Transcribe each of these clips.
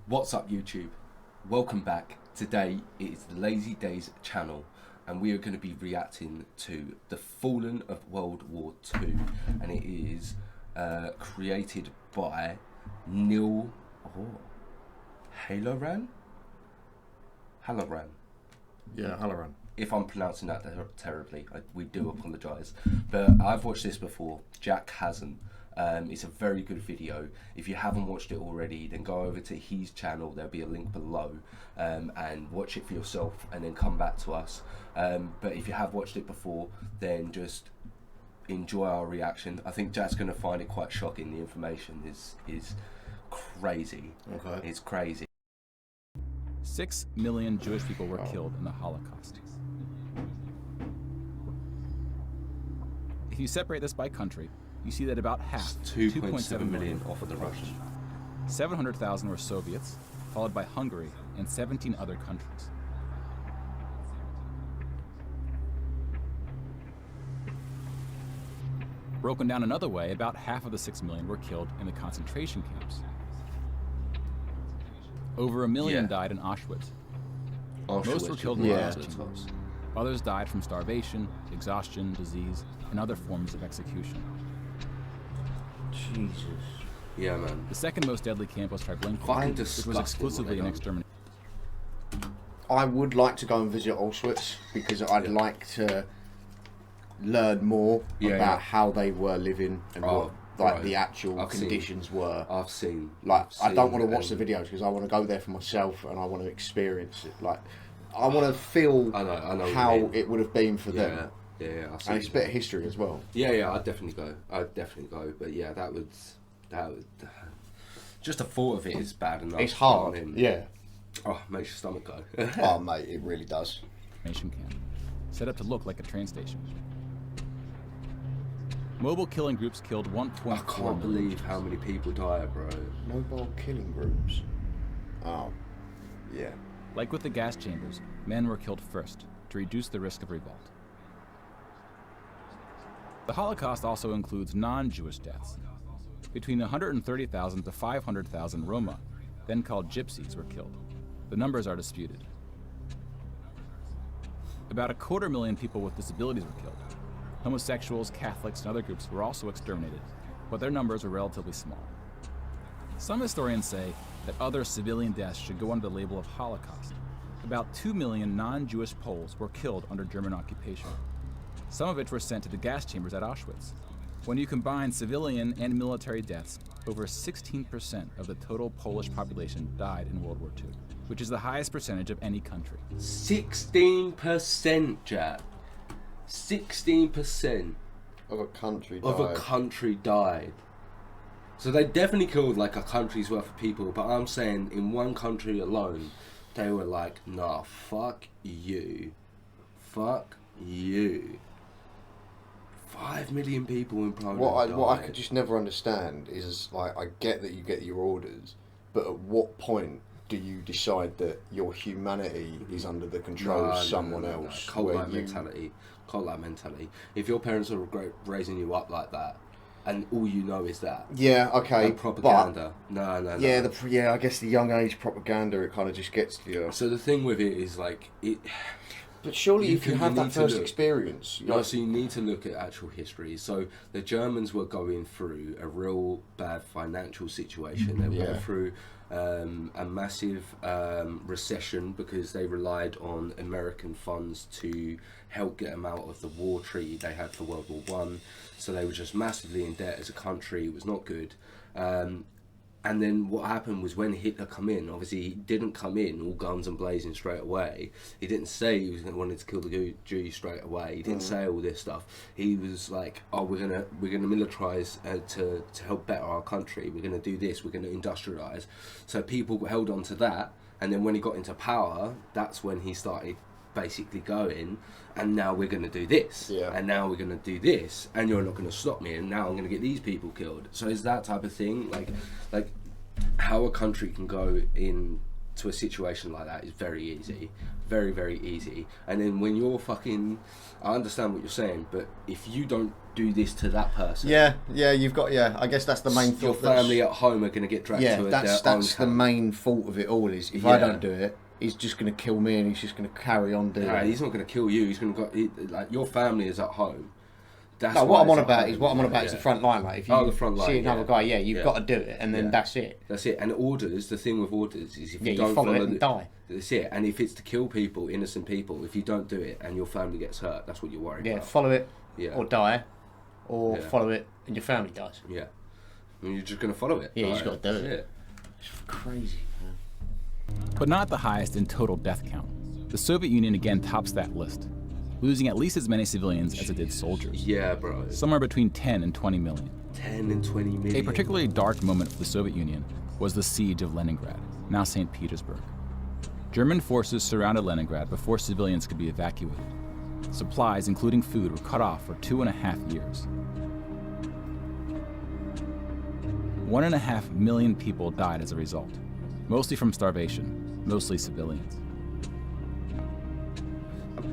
What's up, YouTube? Welcome back. Today it is the Lazy Daze channel, and we are going to be reacting to The Fallen of World War II, and it is created by Neil Halloran. Halloran. Yeah, Halloran. If I'm pronouncing that terribly, we do apologise. But I've watched this before. Jack hasn't. It's a very good video. If you haven't watched it already, then go over to his channel. There'll be a link below, and watch it for yourself, and then come back to us. But if you have watched it before, then just enjoy our reaction. I think Jack's going to find it quite shocking. The information is crazy. Okay. It's crazy. 6 million Jewish people were killed in the Holocaust. If you separate this by country, you see that about half, 2.7 million off of the Russians. 700,000 were Soviets, followed by Hungary and 17 other countries. Broken down another way, about half of the 6 million were killed in the concentration camps. Over 1 million died in Auschwitz. Most were killed in the gas chambers. Others died from starvation, exhaustion, disease, and other forms of execution. Jesus. Yeah, man. The second most deadly camp was Treblinka, Fucking which was disgusting exclusively an extermination. I would like to go and visit Auschwitz because I'd like to learn more about how they were living and what the actual conditions were. I've seen. I don't want to watch the videos because I want to go there for myself and I want to experience it. Like, I want to feel I know how it would have been for them. Yeah, and it's a bit of history as well. Yeah, I'd definitely go. But yeah, that would. Just the thought of it is bad enough. It's hard. Yeah. Oh, makes your stomach go. Oh, mate, it really does. Camp, set up to look like a train station. Mobile killing groups killed 1.4 million. I can't believe how many people died, bro. Mobile killing groups. Oh, yeah. Like with the gas chambers, men were killed first to reduce the risk of revolt. The Holocaust also includes non-Jewish deaths. Between 130,000 to 500,000 Roma, then called Gypsies, were killed. The numbers are disputed. About 250,000 people with disabilities were killed. Homosexuals, Catholics, and other groups were also exterminated, but their numbers were relatively small. Some historians say that other civilian deaths should go under the label of Holocaust. About 2 million non-Jewish Poles were killed under German occupation, some of which were sent to the gas chambers at Auschwitz. When you combine civilian and military deaths, over 16% of the total Polish population died in World War II, which is the highest percentage of any country. 16%, Jack. 16% Of a country died. So they definitely killed like a country's worth of people, but I'm saying in one country alone, they were like, nah, fuck you. Fuck you. 5 million people in Poland what I could just never understand is, like, I get that you get your orders, but at what point do you decide that your humanity is under the control of someone else? Cult-like mentality. Cult-like mentality. If your parents are raising you up like that, and all you know is that. Yeah, okay. And propaganda. No. Yeah, I guess the young age propaganda, it kind of just gets to you. So the thing with it is, like, it. But surely if you have that first experience... So you need to look at actual history. So the Germans were going through a real bad financial situation. They went through a massive recession because they relied on American funds to help get them out of the war treaty they had for World War One. So they were just massively in debt as a country. It was not good. And then what happened was when Hitler come in, obviously he didn't come in all guns and blazing straight away. He didn't say he was wanted to kill the Jews straight away. He didn't say all this stuff. He was like, oh, we're gonna militarize to help better our country. We're gonna do this. We're gonna industrialize. So people held on to that. And then when he got into power, that's when he started basically going, and now we're going to do this, and now we're going to do this, and you're not going to stop me, and now I'm going to get these people killed. So it's that type of thing, like how a country can go in to a situation like that is very easy, very, very easy. And then when you're fucking, I understand what you're saying, but if you don't do this to that person, you've got, I guess that's the main thought. Your family at home are going to get dragged to that's the main fault of it all. Is if I don't do it, he's just going to kill me, and he's just going to carry on doing it. He's not going to kill you. He's going to like your family is at home. What I'm on about is the front line. Like if you the front line, see another guy, you've got to do it, and then that's it. That's it. And orders, the thing with orders is if you don't follow it and die. That's it. And if it's to kill people, innocent people, if you don't do it and your family gets hurt, that's what you're worried about. Follow it or die, or follow it and your family dies. Yeah. I mean, you're just going to follow it. Yeah, you just got to do it. It's crazy, man. But not the highest in total death count. The Soviet Union again tops that list, losing at least as many civilians as it did soldiers. Yeah, bro. Somewhere between 10 and 20 million. 10 and 20 million. A particularly dark moment for the Soviet Union was the siege of Leningrad, now St. Petersburg. German forces surrounded Leningrad before civilians could be evacuated. Supplies, including food, were cut off for 2.5 years. 1.5 million people died as a result, mostly from starvation, mostly civilians.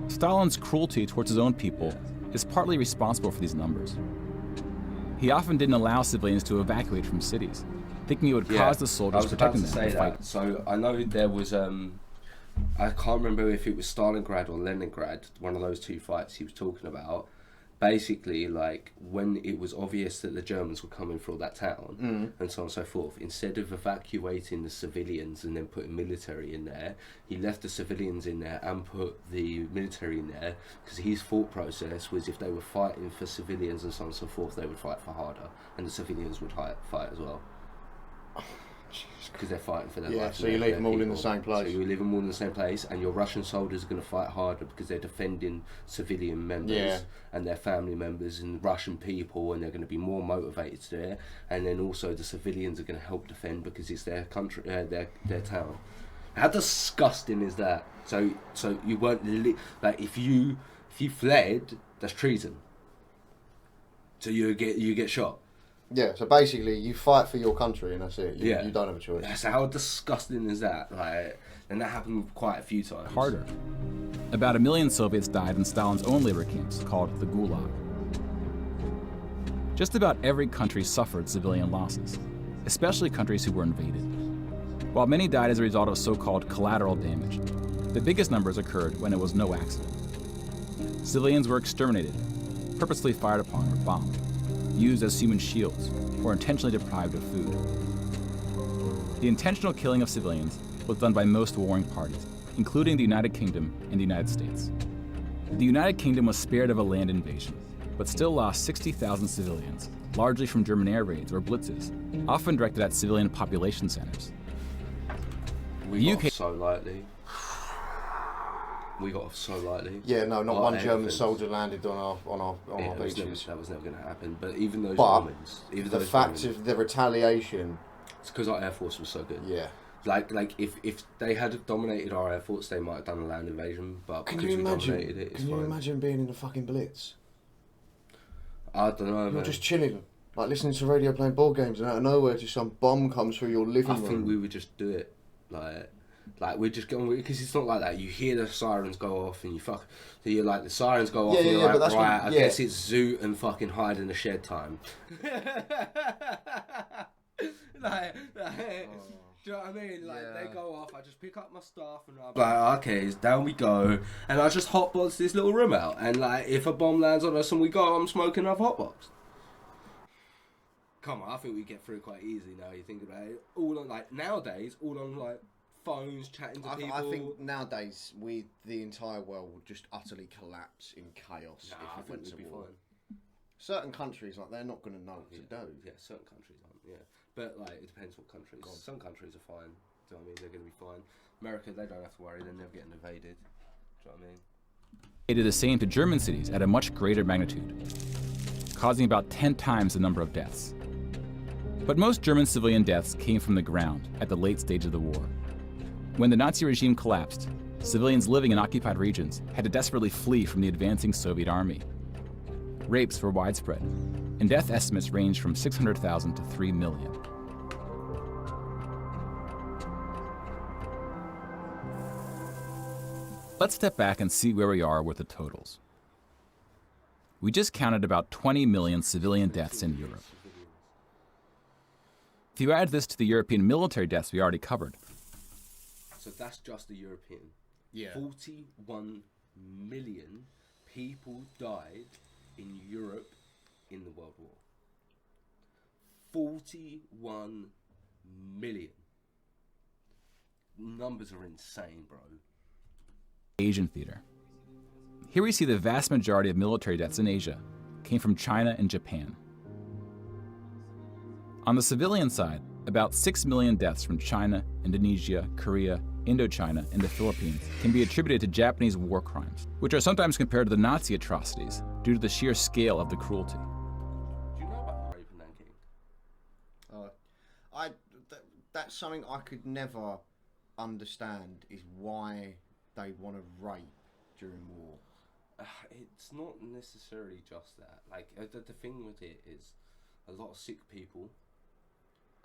Stalin's cruelty towards his own people is partly responsible for these numbers. He often didn't allow civilians to evacuate from cities, thinking it would cause the soldiers protecting them to fight. So I know there was, I can't remember if it was Stalingrad or Leningrad, one of those two fights he was talking about. Basically, like, when it was obvious that the Germans were coming for that town, and so on and so forth, instead of evacuating the civilians and then putting military in there, he left the civilians in there and put the military in there, because his thought process was if they were fighting for civilians and so on and so forth, they would fight for harder, and the civilians would fight as well. Because they're fighting for their life. So you leave them all in the same place. So you leave them all in the same place, and your Russian soldiers are going to fight harder because they're defending civilian members and their family members and Russian people, and they're going to be more motivated to do it. And then also the civilians are going to help defend because it's their country, their town. How disgusting is that? So you weren't like if you fled, that's treason. So you get shot. Yeah, so basically you fight for your country and that's it. You don't have a choice. So how disgusting is that? Like, and that happened quite a few times. Harder. About 1 million Soviets died in Stalin's own labor camps, called the Gulag. Just about every country suffered civilian losses, especially countries who were invaded. While many died as a result of so-called collateral damage, the biggest numbers occurred when it was no accident. Civilians were exterminated, purposely fired upon or bombed, used as human shields, or intentionally deprived of food. The intentional killing of civilians was done by most warring parties, including the United Kingdom and the United States. The United Kingdom was spared of a land invasion, but still lost 60,000 civilians, largely from German air raids or blitzes, often directed at civilian population centers. We got off so lightly. We got off so lightly. Yeah, no, not one German soldier landed on our beaches. That was never going to happen. But even those moments, the fact of the retaliation, it's because our air force was so good. Yeah. Like if they had dominated our air force, they might have done a land invasion. But can you imagine being in a fucking blitz? I don't know. You're just chilling, like listening to radio, playing board games, and out of nowhere, just some bomb comes through your living room. I think we would just do it, like we're just going, because it's not like that. You hear the sirens go off and so you're like, the sirens go off and you're like, right, I guess it's Zoot and fucking hide in the shed time. Do you know what I mean? Like, they go off, I just pick up my stuff and I'm like, okay, down we go. And I just hotbox this little room out. And like, if a bomb lands on us and we go, I'm smoking off hotbox. Come on, I think we get through it quite easy now, you think about it. All on, like, nowadays, all on, like, phones, chatting to people. I think nowadays, the entire world would just utterly collapse in chaos if it went to war. Certain countries, like, they're not going to know what to do. Yeah, certain countries aren't, yeah. But, like, it depends what countries. Some countries are fine. Do you know what I mean? They're going to be fine. America, they don't have to worry. They're never getting invaded. Do you know what I mean? They did the same to German cities at a much greater magnitude, causing about 10 times the number of deaths. But most German civilian deaths came from the ground at the late stage of the war. When the Nazi regime collapsed, civilians living in occupied regions had to desperately flee from the advancing Soviet army. Rapes were widespread, and death estimates ranged from 600,000 to 3 million. Let's step back and see where we are with the totals. We just counted about 20 million civilian deaths in Europe. If you add this to the European military deaths we already covered. So that's just the European. Yeah. 41 million people died in Europe in the World War. 41 million. Numbers are insane, bro. Asian theater. Here we see the vast majority of military deaths in Asia came from China and Japan. On the civilian side, about 6 million deaths from China, Indonesia, Korea, Indochina, and the Philippines can be attributed to Japanese war crimes, which are sometimes compared to the Nazi atrocities due to the sheer scale of the cruelty. Do you know about the rape in Nanking? That's something I could never understand, is why they want to rape during war. It's not necessarily just that. Like, the thing with it is a lot of sick people.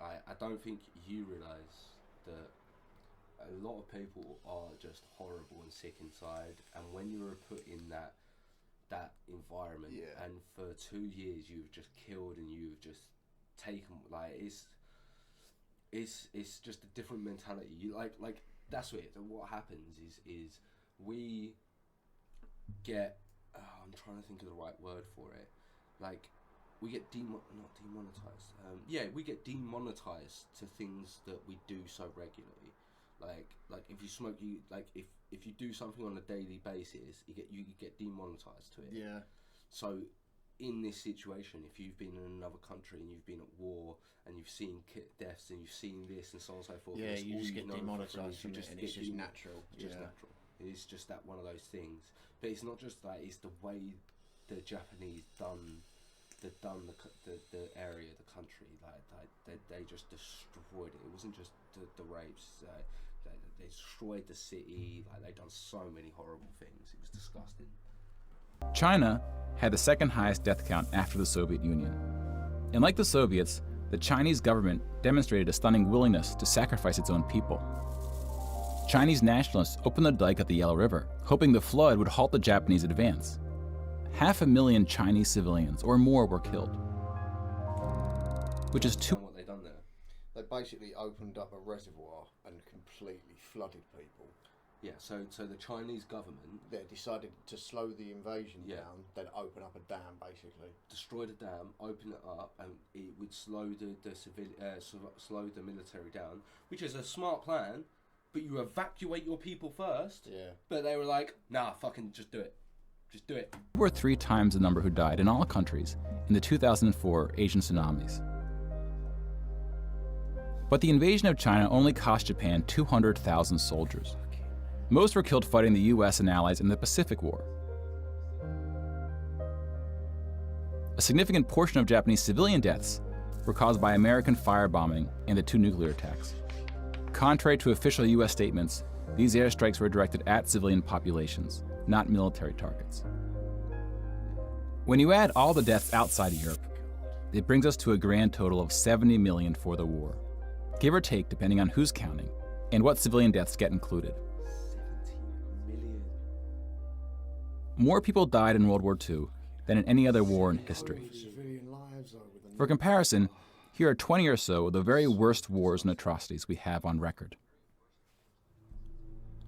I don't think you realise that a lot of people are just horrible and sick inside, and when you're put in that environment, and for 2 years you've just killed and you've just taken, like, it's just a different mentality. You like that's what happens is we get I'm trying to think of the right word for it. Like, we get not demonetized. We get demonetized to things that we do so regularly. Like if you smoke, if you do something on a daily basis, you get demonetized to it. Yeah. So in this situation, if you've been in another country and you've been at war and you've seen deaths and you've seen this and so on and so forth, yeah, you just get demonetized from it, and it's just natural. It's just natural. It's just that one of those things. But it's not just that; it's the way the Japanese done the area, the country. Like they just destroyed it. It wasn't just the rapes. They destroyed the city. Like, they done so many horrible things. It was disgusting. China had the second highest death count after the Soviet Union. And like the Soviets, the Chinese government demonstrated a stunning willingness to sacrifice its own people. Chinese nationalists opened the dike at the Yellow River, hoping the flood would halt the Japanese advance. 500,000 Chinese civilians or more were killed, which is what they done there? They basically opened up a reservoir and completely flooded people. Yeah, so the Chinese government... They decided to slow the invasion down, then open up a dam, basically. Destroy the dam, open it up, and it would slow the military down, which is a smart plan, but you evacuate your people first. Yeah. But they were like, nah, fucking just do it. Just do it. There were 3 times the number who died in all countries in the 2004 Asian tsunamis. But the invasion of China only cost Japan 200,000 soldiers. Most were killed fighting the US and allies in the Pacific War. A significant portion of Japanese civilian deaths were caused by American firebombing and the 2 nuclear attacks. Contrary to official US statements, these airstrikes were directed at civilian populations, not military targets. When you add all the deaths outside of Europe, it brings us to a grand total of 70 million for the war, give or take depending on who's counting and what civilian deaths get included. 17 million. More people died in World War II than in any other war in history. For comparison, here are 20 or so of the very worst wars and atrocities we have on record.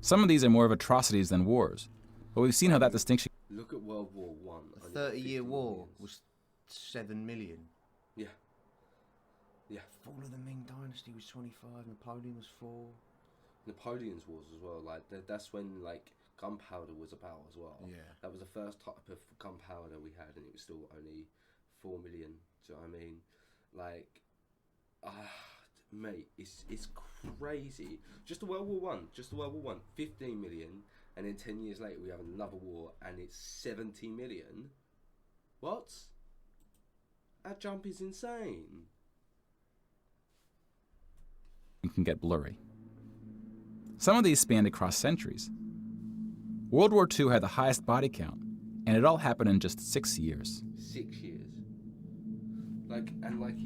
Some of these are more of atrocities than wars, but we've seen how that distinction... Look at World War One. The 30-year war was 7 million. Yeah. Yeah. Fall of the Ming Dynasty was 25, Napoleon was 4. Napoleon's wars as well, like that's when like gunpowder was about as well. Yeah. That was the first type of gunpowder we had, and it was still only 4 million. Do you know what I mean? Like, mate, it's crazy. Just the World War One, 15 million, and then 10 years later we have another war, and it's 70 million. What? That jump is insane. It can get blurry. Some of these spanned across centuries. World War II had the highest body count, and it all happened in just 6 years. 6 years. Like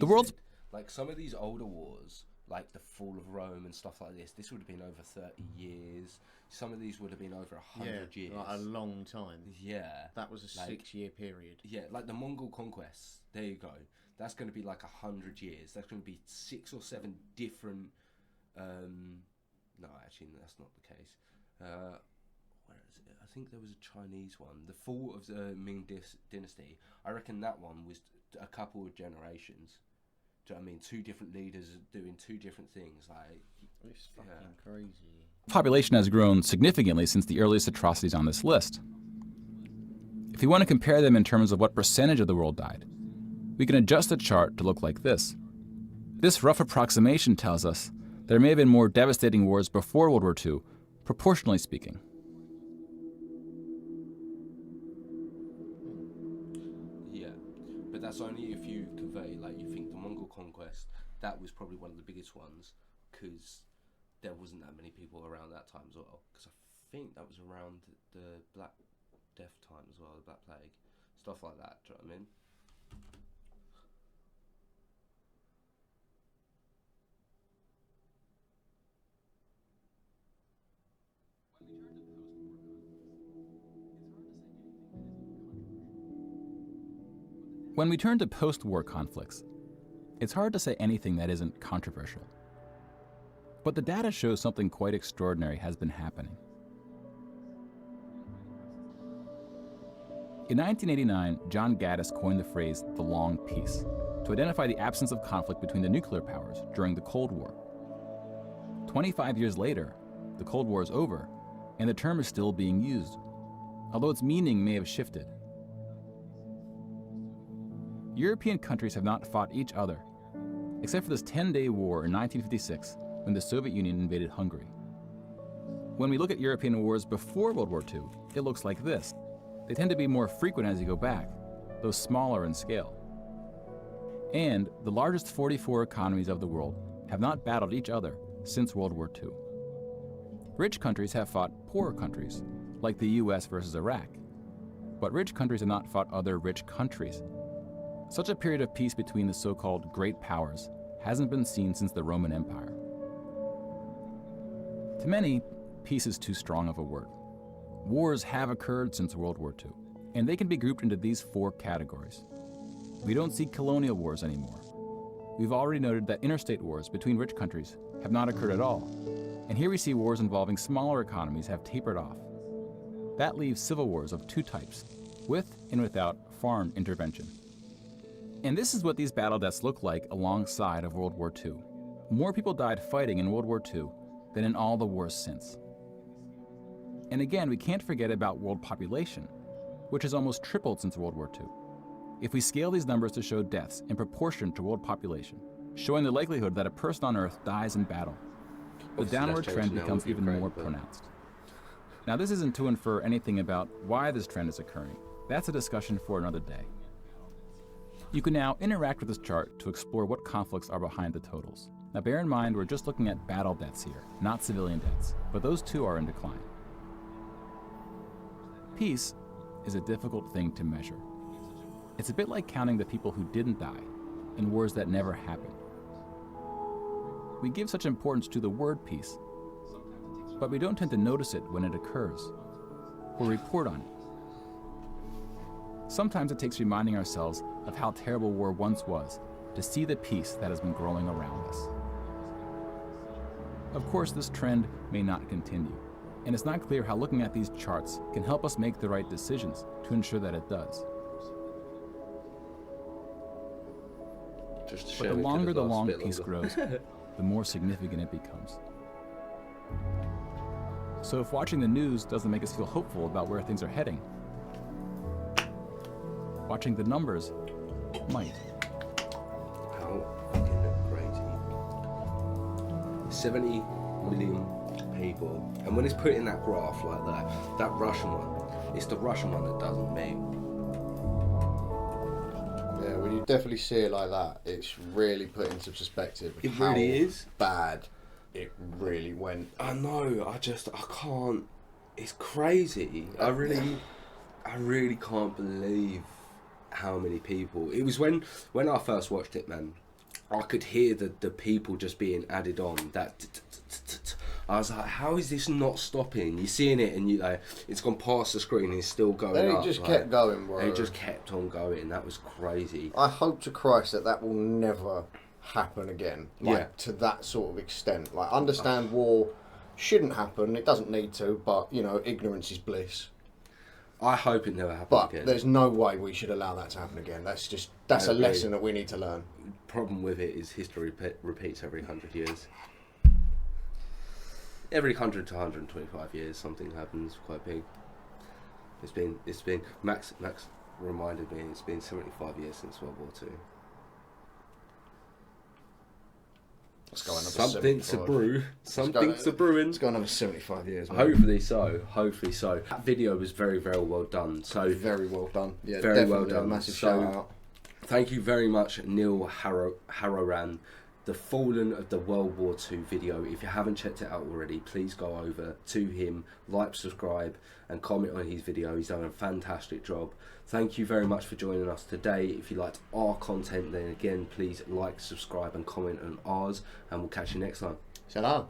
the world's like some of these older wars, like the fall of Rome and stuff like this would have been over 30 years. Some of these would have been over 100 years. Like a long time. Yeah. That was a 6-year period. Yeah, like the Mongol conquest. There you go. That's going to be like 100 years. That's going to be 6 or 7 different... no, actually, that's not the case. Where is it? I think there was a Chinese one. The fall of the Ming dynasty. I reckon that one was a couple of generations. Do you know what I mean? 2 different leaders doing 2 different things. Like, it's fucking crazy. Population has grown significantly since the earliest atrocities on this list. If you want to compare them in terms of what percentage of the world died, we can adjust the chart to look like this. This rough approximation tells us there may have been more devastating wars before World War II, proportionally speaking. Yeah, but that's only if you convey, like, you think the Mongol conquest, that was probably one of the biggest ones, because there wasn't that many people around that time as well. Because I think that was around the Black Death time as well, the Black Plague, stuff like that. Do you know what I mean? When we turn to post-war conflicts, it's hard to say anything that isn't controversial. But the data shows something quite extraordinary has been happening. In 1989, John Gaddis coined the phrase the long peace to identify the absence of conflict between the nuclear powers during the Cold War. 25 years later, the Cold War is over, and the term is still being used, although its meaning may have shifted. European countries have not fought each other, except for this 10-day war in 1956 when the Soviet Union invaded Hungary. When we look at European wars before World War II, it looks like this. They tend to be more frequent as you go back, though smaller in scale. And the largest 44 economies of the world have not battled each other since World War II. Rich countries have fought poorer countries, like the US versus Iraq, but rich countries have not fought other rich countries. Such a period of peace between the so-called great powers hasn't been seen since the Roman Empire. To many, peace is too strong of a word. Wars have occurred since World War II, and they can be grouped into these 4 categories. We don't see colonial wars anymore. We've already noted that interstate wars between rich countries have not occurred at all, and here we see wars involving smaller economies have tapered off. That leaves civil wars of 2 types, with and without foreign intervention. And this is what these battle deaths look like alongside of World War II. More people died fighting in World War II than in all the wars since. And again, we can't forget about world population, which has almost tripled since World War II. If we scale these numbers to show deaths in proportion to world population, showing the likelihood that a person on Earth dies in battle, the downward trend becomes even more pronounced. Now, this isn't to infer anything about why this trend is occurring. That's a discussion for another day. You can now interact with this chart to explore what conflicts are behind the totals. Now bear in mind we're just looking at battle deaths here, not civilian deaths, but those too are in decline. Peace is a difficult thing to measure. It's a bit like counting the people who didn't die in wars that never happened. We give such importance to the word peace, but we don't tend to notice it when it occurs, or report on it. Sometimes it takes reminding ourselves of how terrible war once was to see the peace that has been growing around us. Of course, this trend may not continue, and it's not clear how looking at these charts can help us make the right decisions to ensure that it does. But the longer the long peace grows, the more significant it becomes. So if watching the news doesn't make us feel hopeful about where things are heading, watching the numbers might. How fucking crazy. 70 million people. And when it's put in that graph like that Russian one, it's the Russian one that doesn't make. Yeah, when you definitely see it like that, it's really put into perspective It really is bad it really went. I know, I can't. It's crazy. I really can't believe how many people. It was when I first watched it, man. I could hear the people just being added on. I was like, how is this not stopping? You're seeing it, and it's gone past the screen, and it's still going then up. It just kept going, bro. It just kept on going. That was crazy. I hope to Christ that will never happen again. To that sort of extent. Like, understand war shouldn't happen. It doesn't need to, but, ignorance is bliss. I hope it never happens again. But there's no way we should allow that to happen again. That's a lesson that we need to learn. Problem with it is history repeats every 100 years. Every 100 to 125 years, something happens quite big. It's been Max reminded me. It's been 75 years since World War II. Let's go another Something's a brew. Something's a brewing. Let's go another 75 years. Man. Hopefully so. That video was very, very well done. So very well done. Yeah, very well done. A massive shout out. Thank you very much, Neil Halloran. The Fallen of the World War II video. If you haven't checked it out already, please go over to him, like, subscribe, and comment on his video. He's done a fantastic job. Thank you very much for joining us today. If you liked our content, then again, please like, subscribe, and comment on ours, and we'll catch you next time. Salam.